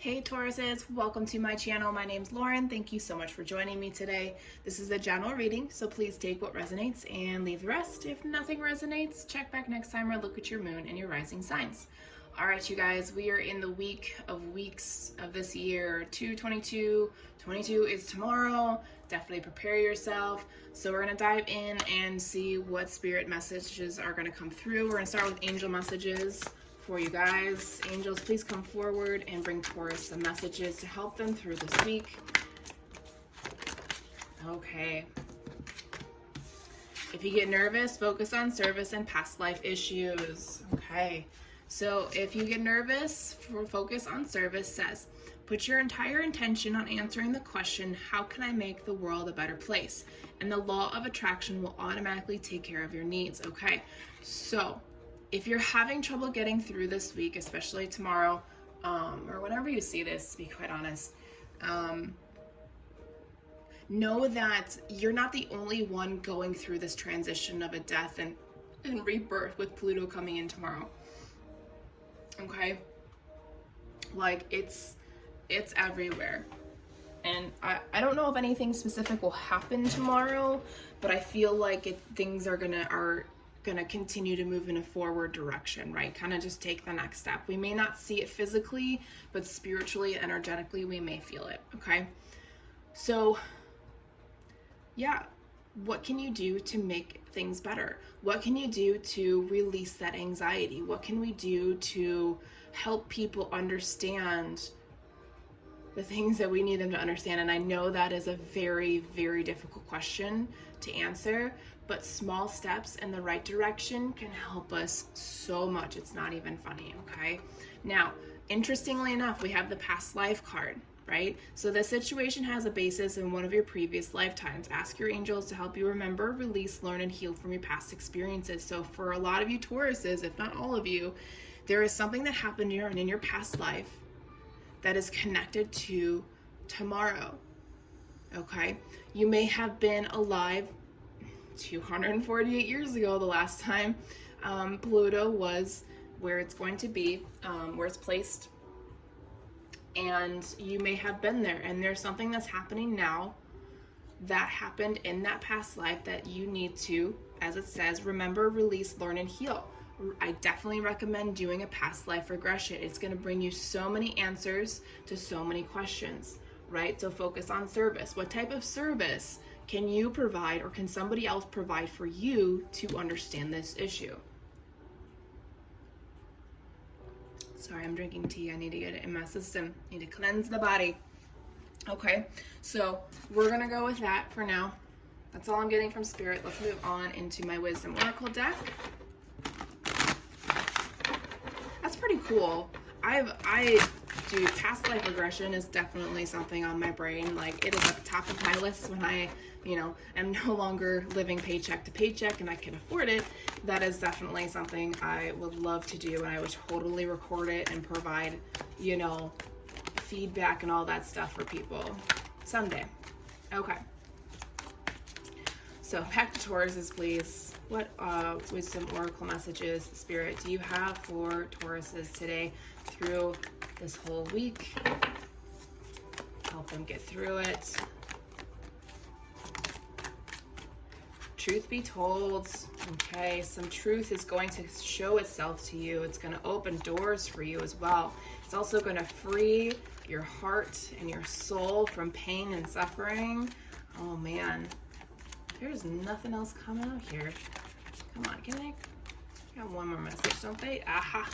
Hey Tauruses, welcome to my channel. My name's Lauren. Thank you so much for joining me today. This is a general reading, so please take what resonates and leave the rest. If nothing resonates, check back next time or look at your moon and your rising signs. All right, you guys, we are in the week of weeks of this year, 2/22. 22 is tomorrow. Definitely prepare yourself. So we're gonna dive in and see what spirit messages are gonna come through. We're gonna start with angel messages for you guys. Angels, please come forward and bring Taurus some messages to help them through this week. Okay. If you get nervous, focus on service and past life issues. Okay. So if you get nervous, focus on service says, put your entire intention on answering the question, how can I make the world a better place? And the law of attraction will automatically take care of your needs. Okay. So if you're having trouble getting through this week, especially tomorrow, or whenever you see this, to be quite honest, know that you're not the only one going through this transition of a death and rebirth with Pluto coming in tomorrow. Okay? Like, it's everywhere. And I don't know if anything specific will happen tomorrow, but I feel like things are gonna continue to move in a forward direction, right? Kind of just take the next step. We may not see it physically, but spiritually, energetically, we may feel it, okay? So, yeah, what can you do to make things better? What can you do to release that anxiety? What can we do to help people understand the things that we need them to understand? And I know that is a very, very difficult question to answer, but small steps in the right direction can help us so much. It's not even funny, okay? Now, interestingly enough, we have the past life card, right? So this situation has a basis in one of your previous lifetimes. Ask your angels to help you remember, release, learn, and heal from your past experiences. So for a lot of you Tauruses, if not all of you, there is something that happened in your past life that is connected to tomorrow, okay? You may have been alive 248 years ago, the last time Pluto was where it's going to be, where it's placed, and you may have been there, and there's something that's happening now that happened in that past life that you need to, as it says, remember, release, learn, and heal. I definitely recommend doing a past life regression. It's going to bring you so many answers to so many questions, right? So focus on service. What type of service can you provide, or can somebody else provide for you to understand this issue? Sorry, I'm drinking tea. I need to get it in my system. I need to cleanse the body. Okay, so we're going to go with that for now. That's all I'm getting from Spirit. Let's move on into my Wisdom Oracle deck. That's pretty cool. Dude, past life regression is definitely something on my brain. Like, it is at the top of my list when I, am no longer living paycheck to paycheck and I can afford it. That is definitely something I would love to do, and I would totally record it and provide, feedback and all that stuff for people someday. Okay. So back to Tauruses, please. What Wisdom Oracle messages, Spirit, do you have for Tauruses today through this whole week? Help them get through it. Truth be told, okay, some truth is going to show itself to you. It's going to open doors for you as well. It's also going to free your heart and your soul from pain and suffering. Oh man, there's nothing else coming out here. Come on, can I got one more message, don't they? Aha.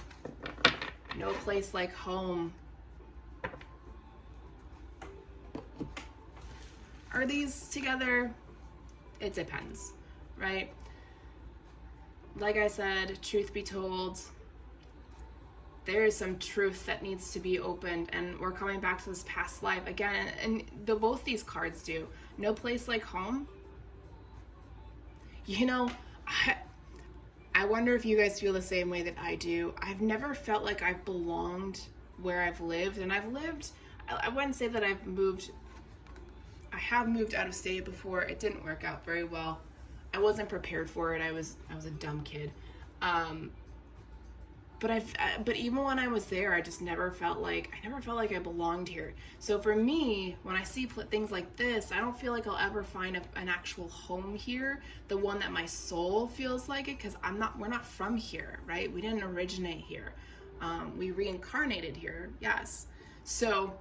No place like home. Are these together? It depends, right? Like I said, truth be told, there is some truth that needs to be opened, and we're coming back to this past life again, and both these cards do. No place like home. I wonder if you guys feel the same way that I do. I've never felt like I've belonged where I've lived, and I wouldn't say that I have moved out of state before. It didn't work out very well. I wasn't prepared for it. I was a dumb kid. But but even when I was there, I just never felt like I belonged here. So for me, when I see things like this, I don't feel like I'll ever find an actual home here, the one that my soul feels like it, because we're not from here, right? We didn't originate here. We reincarnated here, yes. So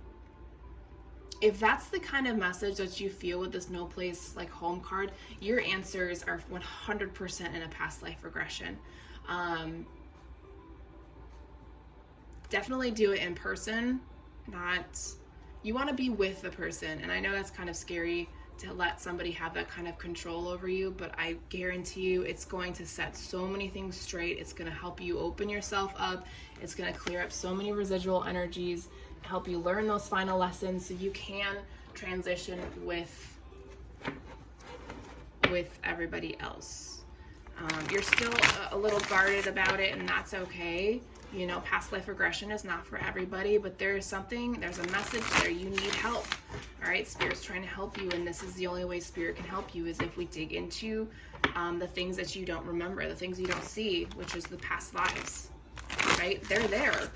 if that's the kind of message that you feel with this no place like home card, your answers are 100% in a past life regression. Definitely do it in person. You want to be with the person, and I know that's kind of scary to let somebody have that kind of control over you, but I guarantee you it's going to set so many things straight. It's going to help you open yourself up. It's going to clear up so many residual energies, help you learn those final lessons so you can transition with everybody else. You're still a little guarded about it, and that's okay. You know, past life regression is not for everybody, but there's a message there. You need help. All right, Spirit's trying to help you, and this is the only way Spirit can help you, is if we dig into the things that you don't remember, the things you don't see, which is the past lives, right? They're there.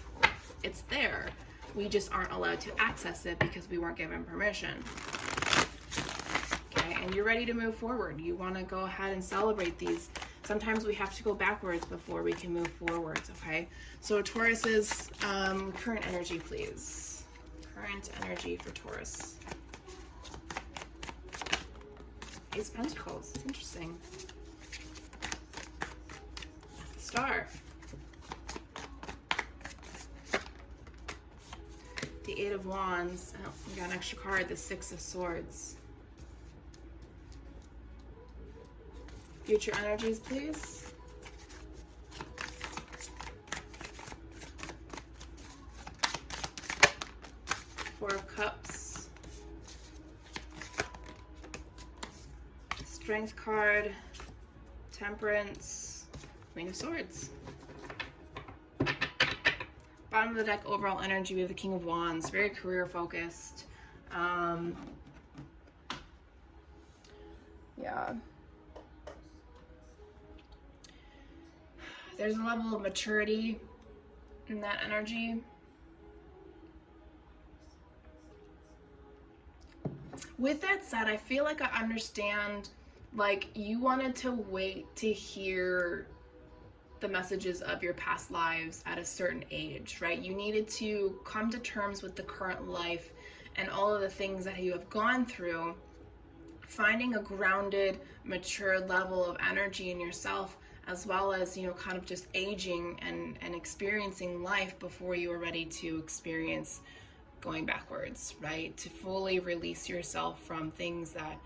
It's there. We just aren't allowed to access it because we weren't given permission. Okay, and you're ready to move forward. You want to go ahead and celebrate these. Sometimes we have to go backwards before we can move forwards, okay? So Taurus's current energy, please. Current energy for Taurus. Ace of Pentacles, interesting. Star. The Eight of Wands. Oh, we got an extra card, the Six of Swords. Future energies, please. Four of Cups. Strength card. Temperance. Queen of Swords. Bottom of the deck, overall energy, we have the King of Wands. Very career focused. Yeah. There's a level of maturity in that energy. With that said, I feel like I understand, like, you wanted to wait to hear the messages of your past lives at a certain age, right? You needed to come to terms with the current life and all of the things that you have gone through. Finding a grounded, mature level of energy in yourself, as well as, you know, kind of just aging and experiencing life before you are ready to experience going backwards, right? To fully release yourself from things that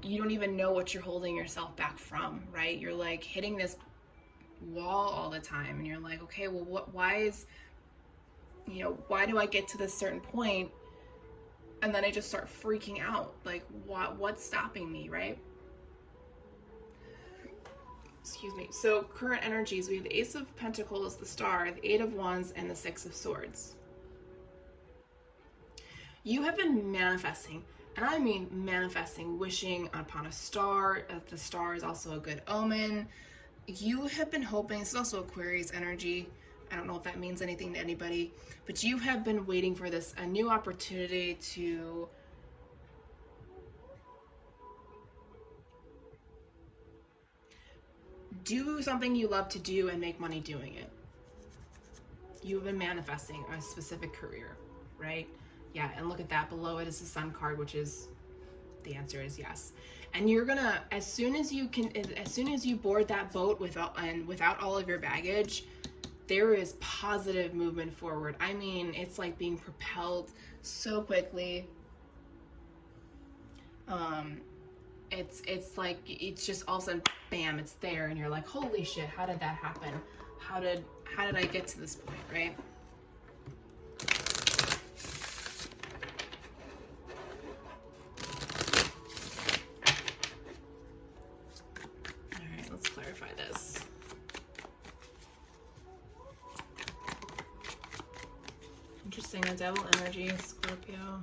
you don't even know what you're holding yourself back from, right? You're like hitting this wall all the time, and you're like, okay, well, why do I get to this certain point and then I just start freaking out? Like, what's stopping me, right? Excuse me. So current energies, we have the Ace of Pentacles, the Star, the Eight of Wands, and the Six of Swords. You have been manifesting, and I mean manifesting, wishing upon a star. The star is also a good omen. You have been hoping, this is also Aquarius energy. I don't know if that means anything to anybody, but you have been waiting for a new opportunity to do something you love to do and make money doing it. You have been manifesting a specific career, right? Yeah, and look at that. Below it is the Sun card, which is, the answer is yes. And you're gonna, as soon as you board that boat without all of your baggage, there is positive movement forward. I mean, it's like being propelled so quickly. It's like, it's just all of a sudden, bam, it's there, and you're like, holy shit, how did that happen? How did I get to this point, right? All right, let's clarify this. Interesting, the Devil energy, Scorpio.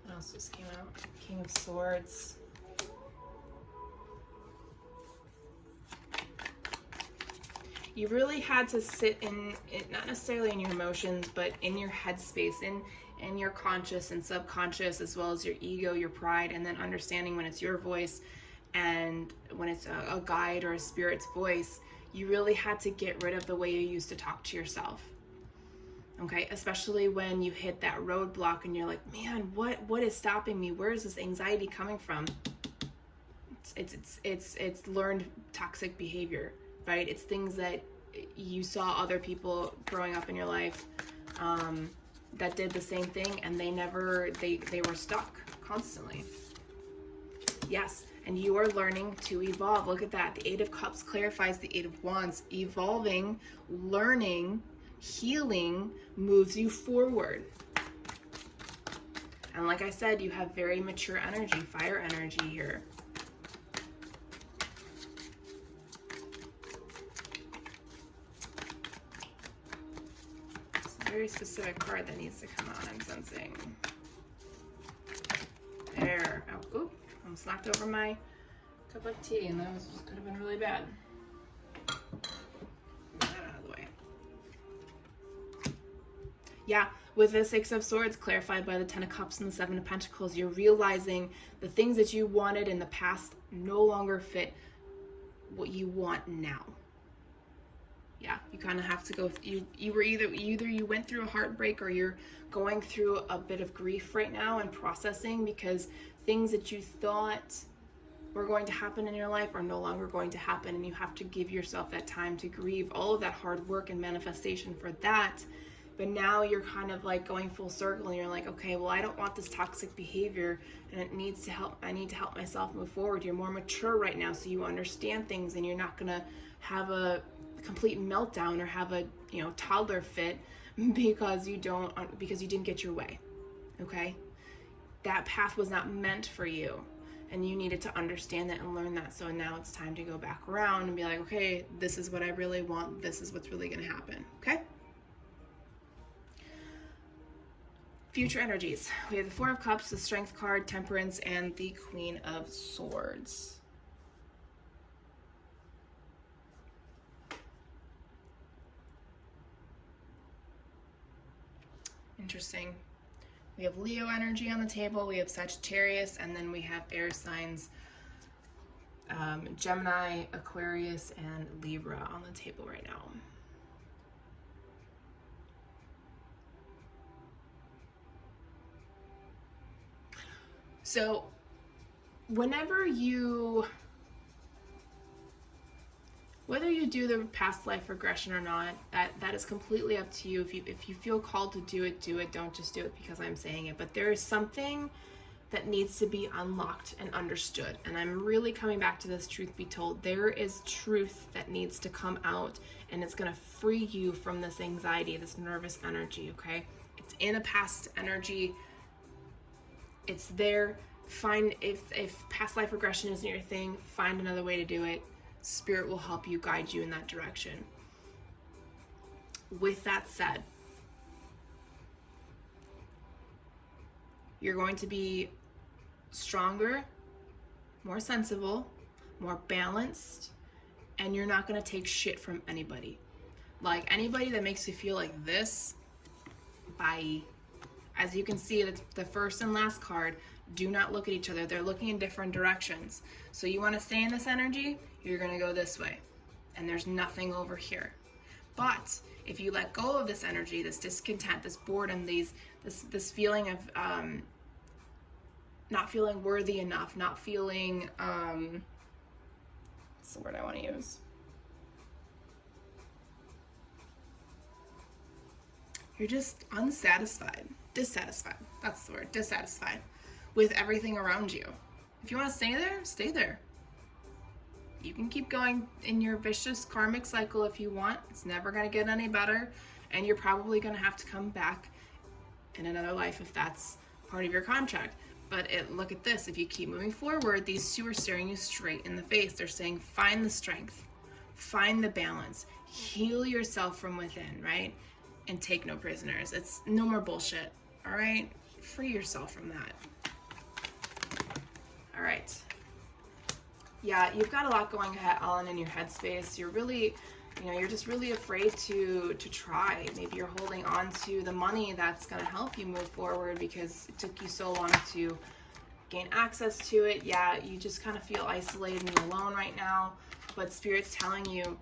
What else just came out? King of Swords. you really had to sit in it, not necessarily in your emotions, but in your headspace, in your conscious and subconscious, as well as your ego, your pride, and then understanding when it's your voice and when it's a guide or a spirit's voice. You really had to get rid of the way you used to talk to yourself. Okay, especially when you hit that roadblock and you're like, man, what is stopping me? Where is this anxiety coming from? It's learned toxic behavior, right? It's things that you saw other people growing up in your life that did the same thing, and they were stuck constantly. Yes, and you are learning to evolve. Look at that. The Eight of Cups clarifies the Eight of Wands. Evolving, learning, healing moves you forward. And like I said, you have very mature energy, fire energy here. It's a very specific card that needs to come out, I'm sensing. There. Oh, oop. Almost knocked over my cup of tea, and that could have been really bad. Yeah, with the Six of Swords clarified by the Ten of Cups and the Seven of Pentacles, you're realizing the things that you wanted in the past no longer fit what you want now. Yeah, you kind of have to go, you were either you went through a heartbreak, or you're going through a bit of grief right now and processing, because things that you thought were going to happen in your life are no longer going to happen, and you have to give yourself that time to grieve all of that hard work and manifestation for that. But now you're kind of like going full circle, and you're like, okay, well, I don't want this toxic behavior, and I need to help myself move forward. You're more mature right now, so you understand things, and you're not gonna have a complete meltdown or have a toddler fit because you didn't get your way. Okay, that path was not meant for you, and you needed to understand that and learn that. So now it's time to go back around and be like, okay, this is what I really want. This is what's really gonna happen. Okay. Future energies. We have the Four of Cups, the Strength card, Temperance, and the Queen of Swords. Interesting. We have Leo energy on the table, we have Sagittarius, and then we have air signs, Gemini, Aquarius, and Libra on the table right now. So whether you do the past life regression or not, that is completely up to you. If you feel called to do it, do it. Don't just do it because I'm saying it. But there is something that needs to be unlocked and understood. And I'm really coming back to this, truth be told. There is truth that needs to come out, and it's going to free you from this anxiety, this nervous energy, okay? It's in a past energy. It's there. If past life regression isn't your thing, find another way to do it. Spirit will help you, guide you in that direction. With that said, you're going to be stronger, more sensible, more balanced, and you're not going to take shit from anybody. Like, anybody that makes you feel like this, bye. As you can see, the first and last card do not look at each other. They're looking in different directions. So you want to stay in this energy, you're going to go this way. And there's nothing over here. But if you let go of this energy, this discontent, this boredom, this feeling of not feeling worthy enough, not feeling, what's the word I want to use? You're just unsatisfied, dissatisfied. That's the word, dissatisfied with everything around you. If you want to stay there, stay there. You can keep going in your vicious karmic cycle if you want. It's never going to get any better, and you're probably going to have to come back in another life if that's part of your contract. But look at this. If you keep moving forward, these two are staring you straight in the face. They're saying, find the strength, find the balance, heal yourself from within, right? And take no prisoners. It's no more bullshit, all right? Free yourself from that. All right. Yeah, you've got a lot going on in your headspace. You're really You know, you're just really afraid to try. Maybe you're holding on to the money that's going to help you move forward because it took you so long to gain access to it. Yeah, you just kind of feel isolated and alone right now, but Spirit's telling you,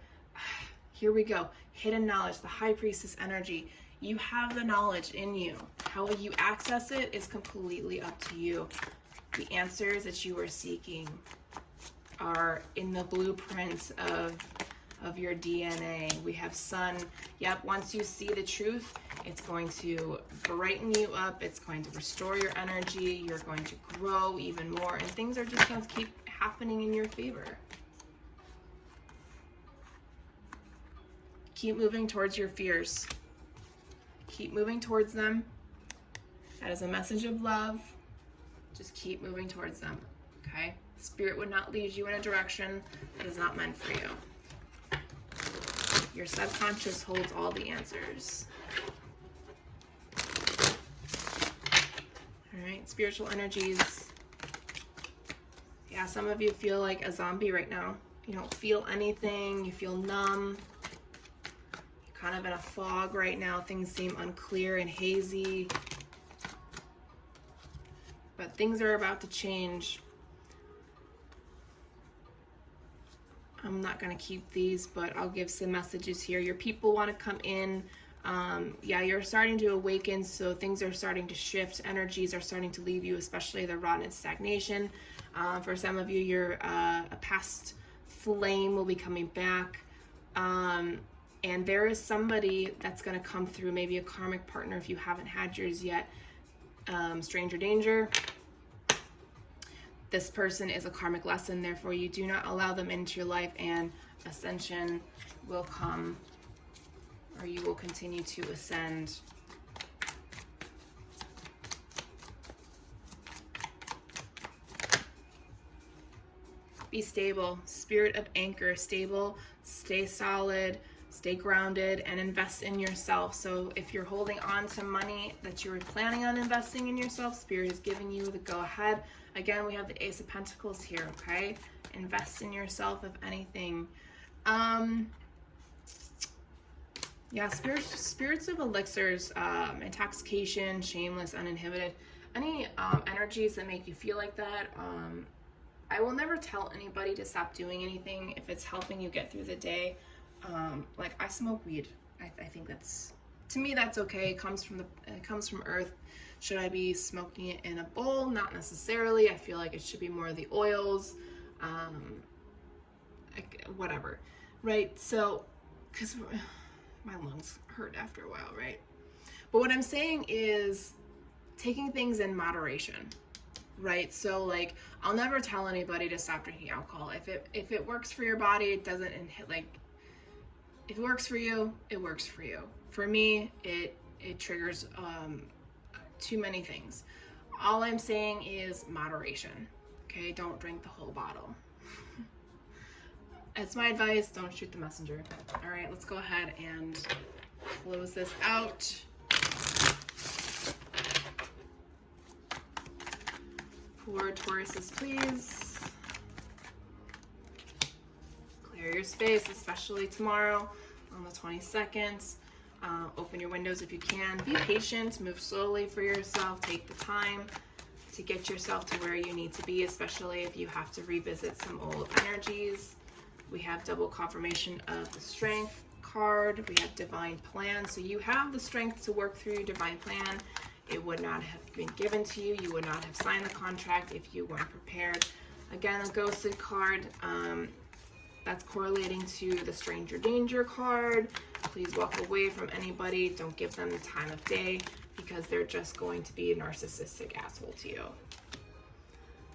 here we go, hidden knowledge, the High Priestess energy. You have the knowledge in you. How you access it is completely up to you. The answers that you are seeking are in the blueprint of your DNA. We have sun. Yep, once you see the truth, it's going to brighten you up. It's going to restore your energy. You're going to grow even more, and things are just going to keep happening in your favor. Keep moving towards your fears. Keep moving towards them. That is a message of love. Just keep moving towards them, okay? Spirit would not lead you in a direction that is not meant for you. Your subconscious holds all the answers. All right, spiritual energies. Yeah, some of you feel like a zombie right now. You don't feel anything. You feel numb. You're kind of in a fog right now. Things seem unclear and hazy. But things are about to change. I'm not going to keep these, but I'll give some messages here. Your people want to come in. Yeah, you're starting to awaken, so things are starting to shift. Energies are starting to leave you, especially the rot and stagnation. For some of you, your a past flame will be coming back. And there is somebody that's going to come through, maybe a karmic partner if you haven't had yours yet. Stranger danger. This person is a karmic lesson, therefore you do not allow them into your life, and ascension will come, or you will continue to ascend. Be stable. Spirit of anchor. Stable. Stay solid. Stay grounded and invest in yourself. So if you're holding on to money that you were planning on investing in yourself, Spirit is giving you the go ahead. Again, we have the Ace of Pentacles here, okay? Invest in yourself, if anything. Yeah, spirits of elixirs, intoxication, shameless, uninhibited. Any energies that make you feel like that. I will never tell anybody to stop doing anything if it's helping you get through the day. Like I smoke weed. I think that's, to me, that's okay. It comes from earth. Should I be smoking it in a bowl? Not necessarily. I feel like it should be more of the oils, whatever, right? So, because my lungs hurt after a while, right? But what I'm saying is taking things in moderation, right? So like, I'll never tell anybody to stop drinking alcohol. If it works for your body, it doesn't, like, if it works for you, it works for you. For me, it triggers too many things. All I'm saying is moderation. Okay, don't drink the whole bottle. That's my advice. Don't shoot the messenger. All right, let's go ahead and close this out. For Tauruses, please. Clear your space, especially tomorrow on the 22nd. Open your windows if you can. Be patient, move slowly for yourself. Take the time to get yourself to where you need to be, especially if you have to revisit some old energies. We have double confirmation of the Strength card. We have Divine Plan. So you have the strength to work through your Divine Plan. It would not have been given to you. You would not have signed the contract if you weren't prepared. Again, a Ghosted card. That's correlating to the Stranger Danger card. Please walk away from anybody. Don't give them the time of day because they're just going to be a narcissistic asshole to you.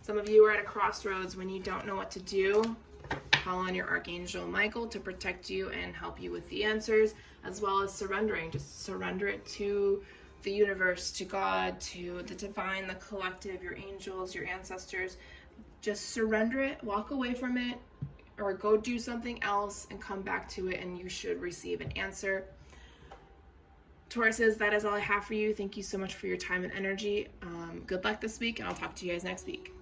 Some of you are at a crossroads when you don't know what to do. Call on your Archangel Michael to protect you and help you with the answers, as well as surrendering. Just surrender it to the universe, to God, to the divine, the collective, your angels, your ancestors. Just surrender it, walk away from it, or go do something else and come back to it, and you should receive an answer. Tauruses, that is all I have for you. Thank you so much for your time and energy. Good luck this week, and I'll talk to you guys next week.